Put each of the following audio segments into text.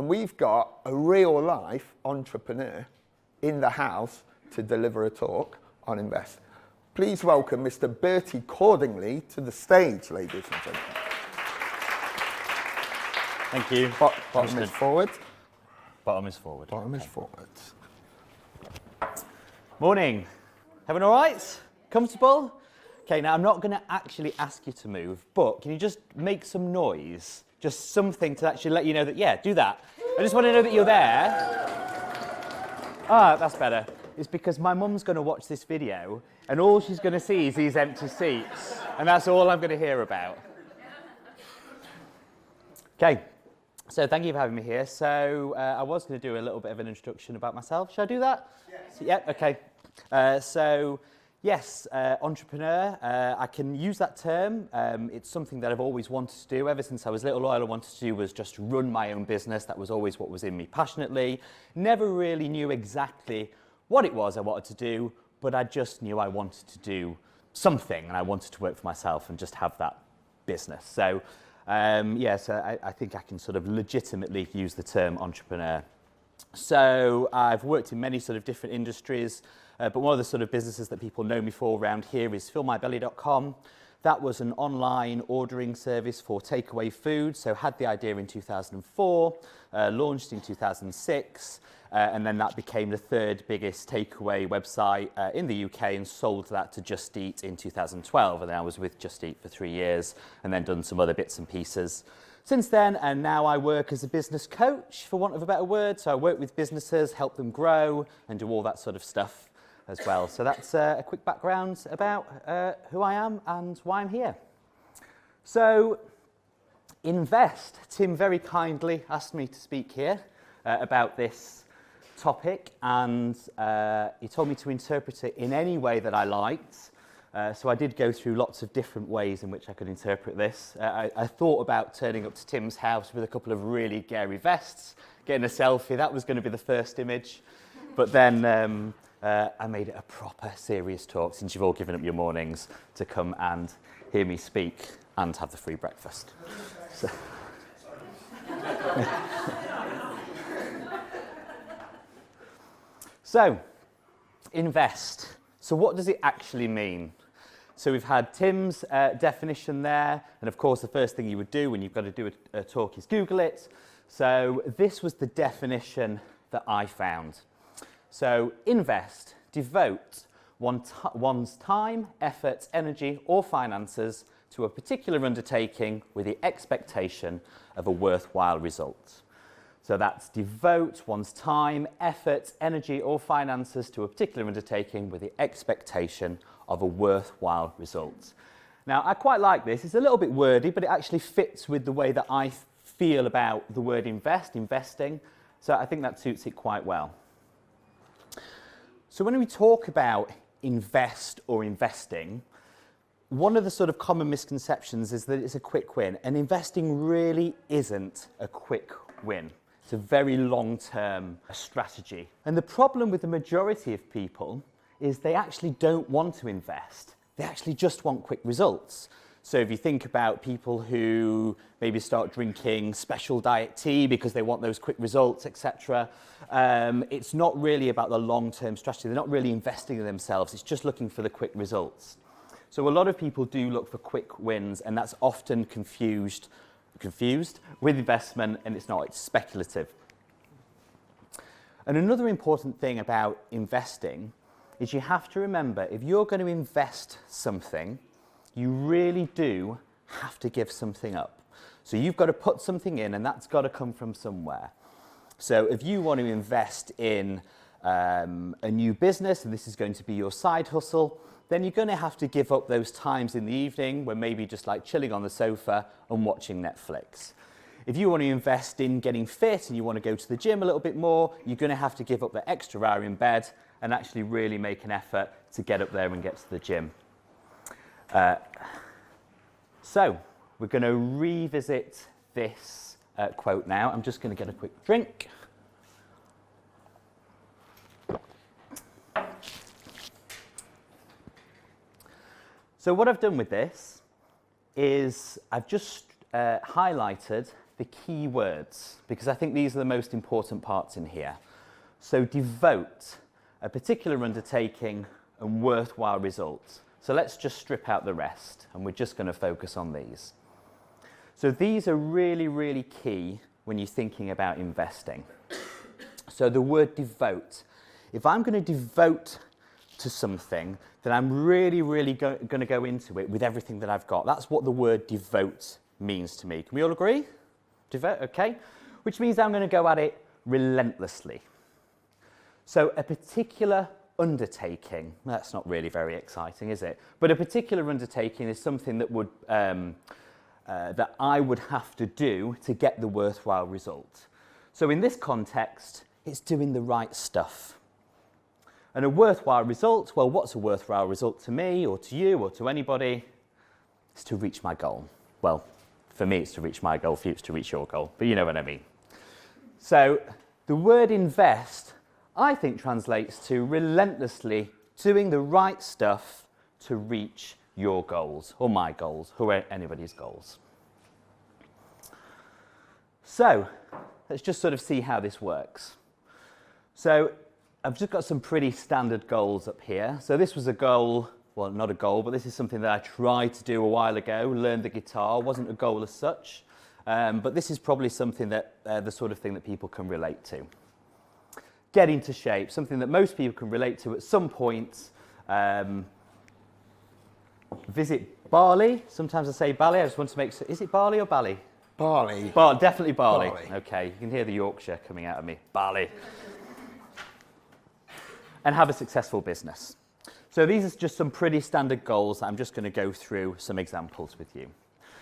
And we've got a real-life entrepreneur in the house to deliver a talk on Invest. Please welcome Mr. Bertie Cordingley to the stage, ladies and gentlemen. Thank you. Bottom is forward. Bottom is forward. Bottom is forward. Morning. Everyone all right? Comfortable? Okay, now I'm not going to actually ask you to move, but can you just make some noise? Just something to actually let you know that, yeah, do that. I just want to know that you're there. Ah, that's better. It's because my mum's going to watch this video, and all she's going to see is these empty seats, and that's all I'm going to hear about. Okay, so thank you for having me here. So I was going to do a little bit of an introduction about myself. Should I do that? Yes. Yeah, okay. Yes, entrepreneur, I can use that term. It's something that I've always wanted to do. Ever since I was little, all I wanted to do was just run my own business. That was always what was in me passionately. Never really knew exactly what it was I wanted to do, but I just knew I wanted to do something, and I wanted to work for myself and just have that business. So, I think I can sort of legitimately use the term entrepreneur. So I've worked in many sort of different industries, but one of the sort of businesses that people know me for around here is fillmybelly.com. That was an online ordering service for takeaway food. So had the idea in 2004, launched in 2006, and then that became the third biggest takeaway website in the UK, and sold that to Just Eat in 2012. And then I was with Just Eat for 3 years, and then done some other bits and pieces since then. And now I work as a business coach, for want of a better word. So I work with businesses, help them grow, and do all that sort of stuff as well. So that's a quick background about who I am and why I'm here. So, Invest. Tim very kindly asked me to speak here about this topic, and he told me to interpret it in any way that I liked. So I did go through lots of different ways in which I could interpret this. I thought about turning up to Tim's house with a couple of really scary vests, getting a selfie. That was going to be the first image. But then I made it a proper serious talk, since you've all given up your mornings to come and hear me speak and have the free breakfast. So, invest. So what does it actually mean? So we've had Tim's definition there, and of course the first thing you would do when you've got to do a talk is Google it. So this was the definition that I found. So invest, devote one's time, effort, energy or finances to a particular undertaking with the expectation of a worthwhile result. So that's devote one's time, effort, energy or finances to a particular undertaking with the expectation of a worthwhile result. Now, I quite like this. It's a little bit wordy, but it actually fits with the way that I feel about the word invest, investing. So I think that suits it quite well. So when we talk about invest or investing, one of the sort of common misconceptions is that it's a quick win, and investing really isn't a quick win. It's a very long-term strategy. And the problem with the majority of people is they actually don't want to invest. They actually just want quick results. So if you think about people who maybe start drinking special diet tea because they want those quick results, etc., it's not really about the long-term strategy. They're not really investing in themselves. It's just looking for the quick results. So a lot of people do look for quick wins, and that's often confused with investment, and it's not, it's speculative. And another important thing about investing is you have to remember, if you're going to invest something, you really do have to give something up. So you've got to put something in, and that's got to come from somewhere. So if you want to invest in a new business, and this is going to be your side hustle, then you're going to have to give up those times in the evening when maybe just like chilling on the sofa and watching Netflix. If you want to invest in getting fit and you want to go to the gym a little bit more, you're going to have to give up the extra hour in bed and actually really make an effort to get up there and get to the gym. So we're going to revisit this quote now. I'm just going to get a quick drink. So what I've done with this is I've just highlighted the key words, because I think these are the most important parts in here. So devote, a particular undertaking, and worthwhile results. So let's just strip out the rest, and we're just going to focus on these. So these are really, really key when you're thinking about investing. So the word devote. If I'm going to devote to something, then I'm really, really going to go into it with everything that I've got. That's what the word devote means to me. Can we all agree? Devote, okay. Which means I'm going to go at it relentlessly. So a particular undertaking, that's not really very exciting, is it? But a particular undertaking is something that would that I would have to do to get the worthwhile result. So in this context, it's doing the right stuff. And a worthwhile result, well, what's a worthwhile result to me or to you or to anybody? It's to reach my goal. Well, for me, it's to reach my goal. For you, it's to reach your goal. But you know what I mean. So the word invest, I think, translates to relentlessly doing the right stuff to reach your goals, or my goals, or anybody's goals. So let's just sort of see how this works. So I've just got some pretty standard goals up here. So this was a goal, well, not a goal, but this is something that I tried to do a while ago, learn the guitar. Wasn't a goal as such, but this is probably something that, the sort of thing that people can relate to. Get into shape, something that most people can relate to at some point. Visit Bali. Sometimes I say Bali. I just want to make sure. Is it Bali or Bali? Bali. Definitely Bali. Bali. Okay, you can hear the Yorkshire coming out of me. Bali. And have a successful business. So these are just some pretty standard goals. I'm just going to go through some examples with you.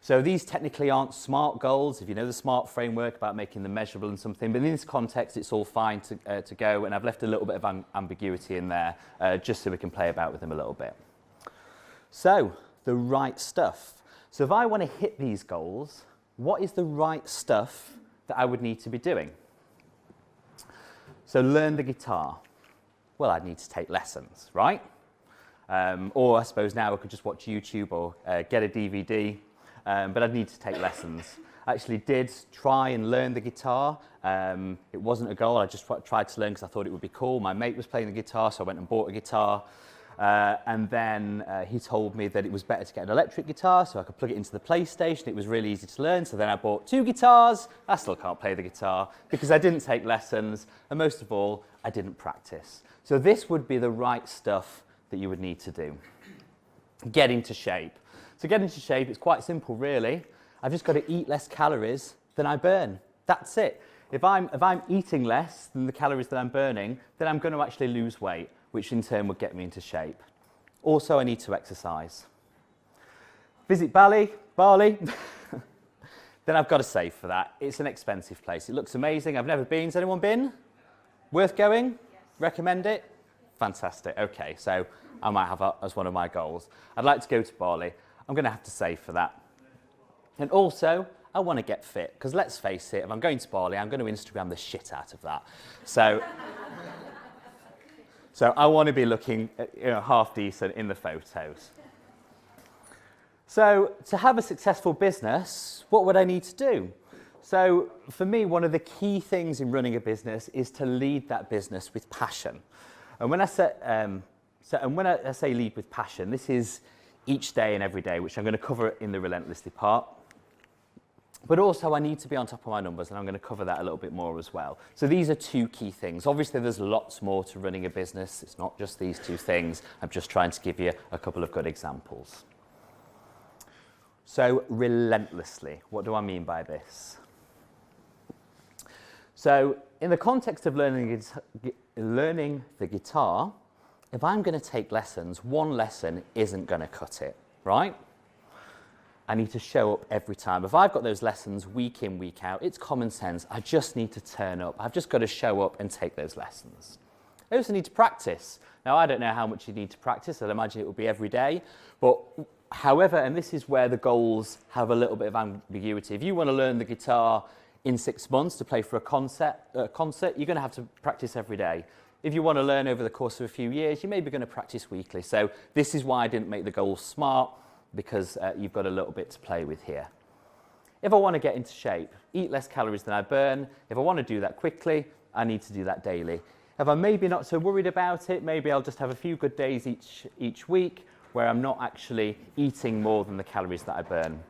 So these technically aren't SMART goals, if you know the SMART framework about making them measurable and something, but in this context it's all fine to go, and I've left a little bit of ambiguity in there just so we can play about with them a little bit. So, the right stuff. So if I want to hit these goals, what is the right stuff that I would need to be doing? So learn the guitar. Well, I'd need to take lessons, right? Or I suppose now I could just watch YouTube or get a DVD. But I'd need to take lessons. I actually did try and learn the guitar. It wasn't a goal, I just tried to learn because I thought it would be cool. My mate was playing the guitar, so I went and bought a guitar. And then he told me that it was better to get an electric guitar so I could plug it into the PlayStation. It was really easy to learn, so then I bought 2 guitars. I still can't play the guitar because I didn't take lessons, and most of all, I didn't practice. So this would be the right stuff that you would need to do. Get into shape. To get into shape, it's quite simple, really. I've just got to eat less calories than I burn. That's it. If I'm eating less than the calories that I'm burning, then I'm going to actually lose weight, which in turn would get me into shape. Also, I need to exercise. Visit Bali. Then I've got to save for that. It's an expensive place. It looks amazing. I've never been. Has anyone been? Worth going? Yes. Recommend it? Fantastic. Okay, so I might have that as one of my goals. I'd like to go to Bali. I'm going to have to save for that. And also, I want to get fit, because let's face it, if I'm going to Bali, I'm going to Instagram the shit out of that. So I want to be looking half decent in the photos. So to have a successful business, what would I need to do? So for me, one of the key things in running a business is to lead that business with passion. And when I say lead with passion, this is each day and every day, which I'm going to cover in the relentlessly part. But also I need to be on top of my numbers, and I'm going to cover that a little bit more as well. So these are 2 key things. Obviously there's lots more to running a business. It's not just these 2 things. I'm just trying to give you a couple of good examples. So relentlessly, what do I mean by this? So in the context of learning the guitar, if I'm going to take lessons, 1 lesson isn't going to cut it, right? I need to show up every time. If I've got those lessons week in, week out, it's common sense. I just need to turn up. I've just got to show up and take those lessons. I also need to practice. Now, I don't know how much you need to practice. I'd imagine it will be every day. But however, and this is where the goals have a little bit of ambiguity. If you want to learn the guitar in 6 months to play for a concert, you're going to have to practice every day. If you want to learn over the course of a few years, you're maybe going to practice weekly. So this is why I didn't make the goals SMART, because you've got a little bit to play with here. If I want to get into shape, eat less calories than I burn. If I want to do that quickly, I need to do that daily. If I'm maybe not so worried about it, maybe I'll just have a few good days each week where I'm not actually eating more than the calories that I burn.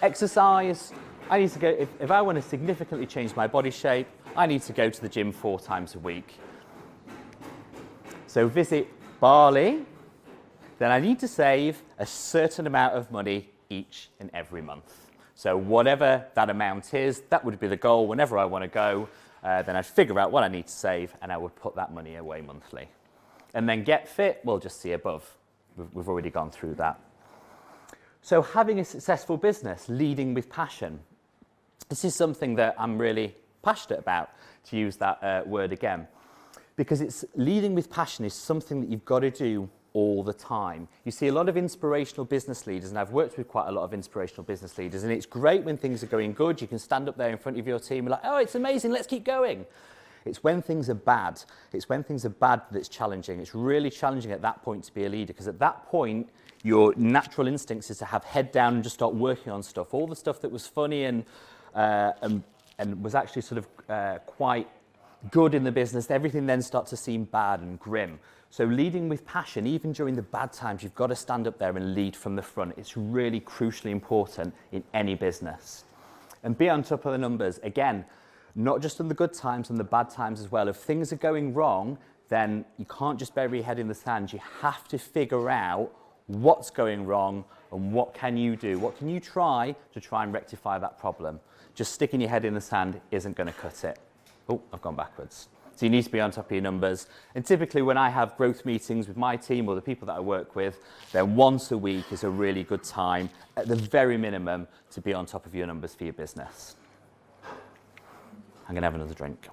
Exercise, I need to go, if I want to significantly change my body shape, I need to go to the gym 4 times a week. So visit Bali, then I need to save a certain amount of money each and every month. So whatever that amount is, that would be the goal. Whenever I want to go, then I'd figure out what I need to save and I would put that money away monthly. And then get fit, we'll just see above. We've already gone through that. So having a successful business, leading with passion. This is something that I'm really passionate about, to use that word again. Because leading with passion is something that you've got to do all the time. You see a lot of inspirational business leaders, and I've worked with quite a lot of inspirational business leaders, and it's great when things are going good. You can stand up there in front of your team and be like, oh, it's amazing, let's keep going. It's when things are bad. It's when things are bad that it's challenging. It's really challenging at that point to be a leader, because at that point, your natural instincts is to have head down and just start working on stuff. All the stuff that was funny and was actually sort of quite good in the business, everything then starts to seem bad and grim. So leading with passion, even during the bad times, you've got to stand up there and lead from the front. It's really crucially important in any business. And be on top of the numbers. Again, not just in the good times and the bad times as well. If things are going wrong, then you can't just bury your head in the sand. You have to figure out what's going wrong and what can you do? What can you try to try and rectify that problem? Just sticking your head in the sand isn't going to cut it. Oh, I've gone backwards. So you need to be on top of your numbers. And typically when I have growth meetings with my team or the people that I work with, then once a week is a really good time, at the very minimum, to be on top of your numbers for your business. I'm going to have another drink.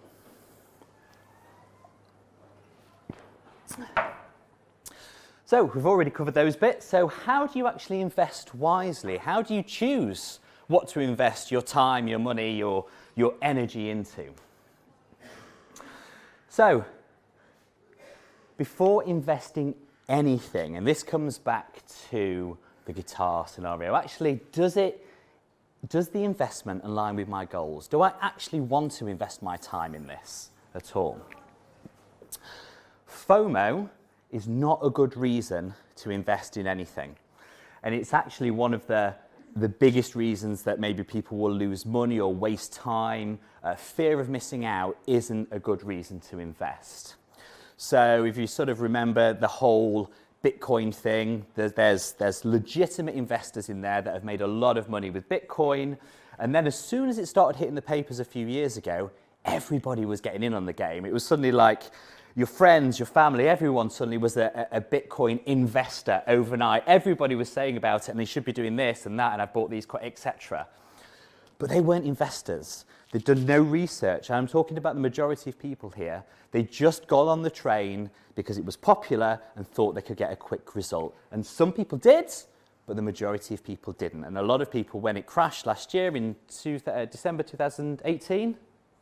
So we've already covered those bits. So how do you actually invest wisely? How do you choose what to invest your time, your money, your energy into? So before investing anything, and this comes back to the guitar scenario, actually, does the investment align with my goals? Do I actually want to invest my time in this at all? FOMO is not a good reason to invest in anything. And it's actually one of the biggest reasons that maybe people will lose money or waste time. Fear of missing out isn't a good reason to invest. So if you sort of remember the whole Bitcoin thing, there's legitimate investors in there that have made a lot of money with Bitcoin. And then as soon as it started hitting the papers a few years ago, everybody was getting in on the game. It was suddenly like your friends, your family, everyone suddenly was a Bitcoin investor overnight. Everybody was saying about it, and they should be doing this and that, and I've bought these, etc. But they weren't investors. They'd done no research. I'm talking about the majority of people here. They just got on the train because it was popular and thought they could get a quick result. And some people did, but the majority of people didn't. And a lot of people, when it crashed last year in December 2018,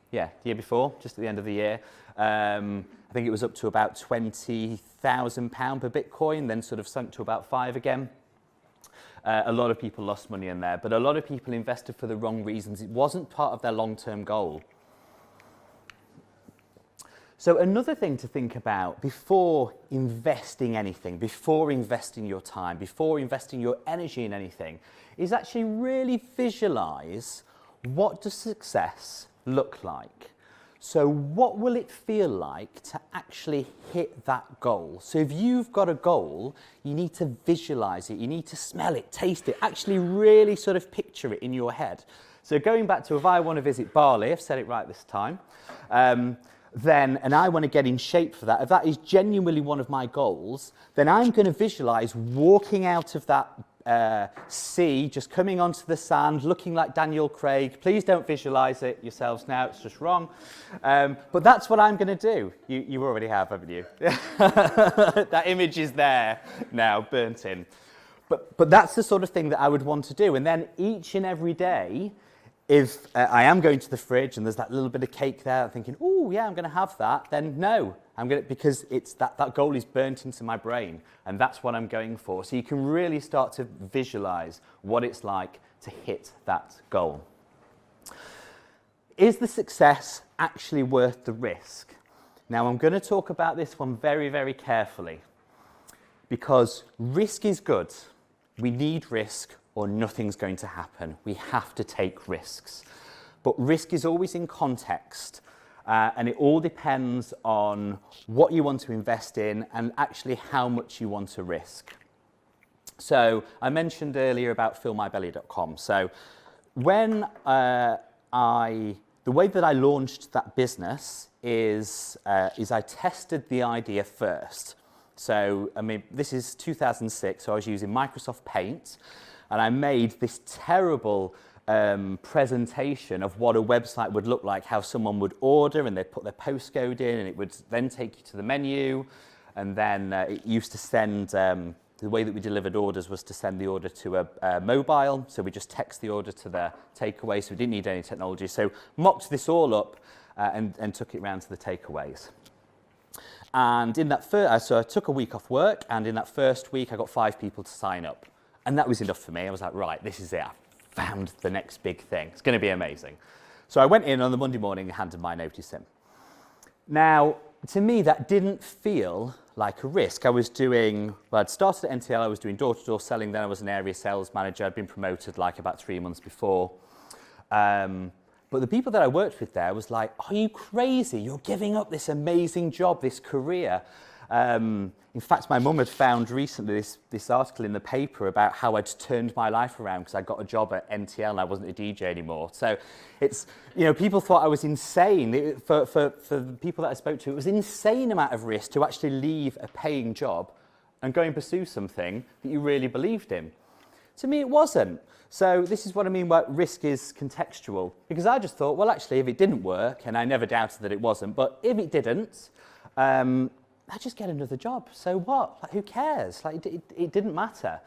the year before, just at the end of the year, I think it was up to about £20,000 per Bitcoin, then sort of sunk to about 5 again. A lot of people lost money in there, but a lot of people invested for the wrong reasons. It wasn't part of their long-term goal. So another thing to think about before investing anything, before investing your time, before investing your energy in anything, is actually really visualize what does success look like. So what will it feel like to actually hit that goal? So if you've got a goal, you need to visualize it, you need to smell it, taste it, actually really sort of picture it in your head. So going back to if I want to visit Bali, I've said it right this time, and I want to get in shape for that, if that is genuinely one of my goals, then I'm going to visualize walking out of that sea, just coming onto the sand, looking like Daniel Craig. Please don't visualize it yourselves now, it's just wrong. But that's what I'm going to do. You already have, haven't you? That image is there now, burnt in. But that's the sort of thing that I would want to do. And then each and every day, if I am going to the fridge and there's that little bit of cake there, I'm thinking, oh yeah, I'm going to have that, then no. Because it's that goal is burnt into my brain, and that's what I'm going for. So you can really start to visualize what it's like to hit that goal. Is the success actually worth the risk? Now, I'm going to talk about this one very, very carefully, because risk is good. We need risk or nothing's going to happen. We have to take risks. But risk is always in context, and it all depends on what you want to invest in and actually how much you want to risk. So I mentioned earlier about fillmybelly.com. So when the way that I launched that business is I tested the idea first. So, I mean, this is 2006, so I was using Microsoft Paint, and I made this terrible presentation of what a website would look like, how someone would order, and they'd put their postcode in, and it would then take you to the menu, and then it used to send, the way that we delivered orders was to send the order to a mobile, so we just text the order to the takeaway, so we didn't need any technology. So mocked this all up and took it round to the takeaways. And in that so I took a week off work, and in that first week I got 5 people to sign up. And that was enough for me. I was like, right, this is it. I found the next big thing. It's going to be amazing. So I went in on the Monday morning and handed my notice in. Now, to me, that didn't feel like a risk. I'd started at NTL, I was doing door-to-door selling, then I was an area sales manager. I'd been promoted like about 3 months before. But the people that I worked with there was like, are you crazy? You're giving up this amazing job, this career. In fact, my mum had found recently this article in the paper about how I'd turned my life around because I got a job at NTL and I wasn't a DJ anymore. So it's, people thought I was insane. For the people that I spoke to, it was an insane amount of risk to actually leave a paying job and go and pursue something that you really believed in. To me, it wasn't. So this is what I mean by risk is contextual, because I just thought, well, actually, if it didn't work, and I never doubted that it wasn't, but if it didn't, I'd just get another job. So what? Like, who cares? Like, it didn't matter.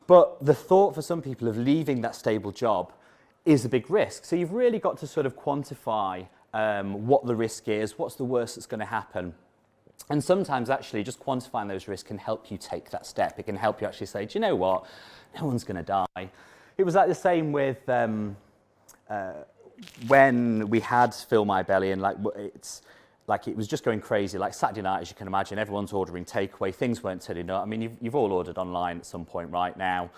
But the thought for some people of leaving that stable job is a big risk. So you've really got to sort of quantify what the risk is, what's the worst that's going to happen. And sometimes actually just quantifying those risks can help you take that step. It can help you actually say, do you know what? No one's going to die. It was like the same with when we had Fill My Belly, and it was just going crazy. Like Saturday night, as you can imagine, everyone's ordering takeaway. Things weren't turning up. I mean, you've all ordered online at some point right now.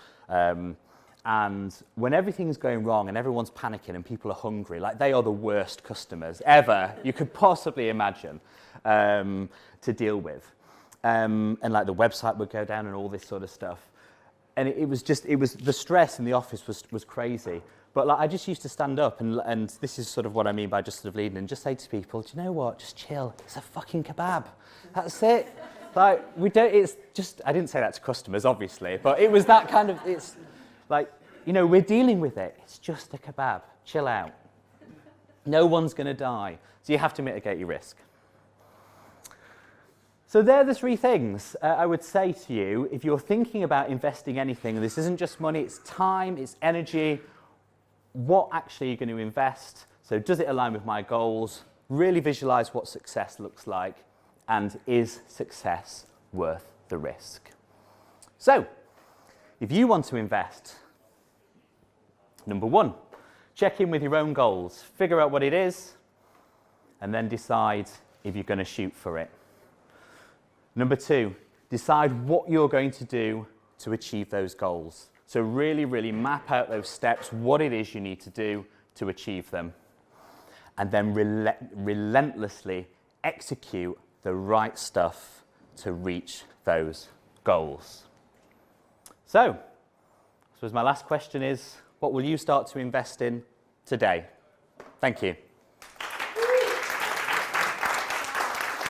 And when everything's going wrong and everyone's panicking and people are hungry, like they are the worst customers ever you could possibly imagine to deal with. And like the website would go down and all this sort of stuff. And it was the stress in the office was crazy. But like I just used to stand up and this is sort of what I mean by just sort of leading and just say to people, do you know what? Just chill. It's a fucking kebab. That's it. Like I didn't say that to customers, obviously, but it was that kind of, it's like, we're dealing with it. It's just a kebab. Chill out. No one's going to die. So you have to mitigate your risk. So they're the 3 things I would say to you if you're thinking about investing anything. This isn't just money, it's time, it's energy. What actually are you going to invest? So does it align with my goals? Really visualize what success looks like. And is success worth the risk? So, if you want to invest, number 1, check in with your own goals. Figure out what it is, and then decide if you're going to shoot for it. Number 2, decide what you're going to do to achieve those goals. So really, really map out those steps, what it is you need to do to achieve them. And then relentlessly execute the right stuff to reach those goals. So, I suppose my last question is, what will you start to invest in today? Thank you.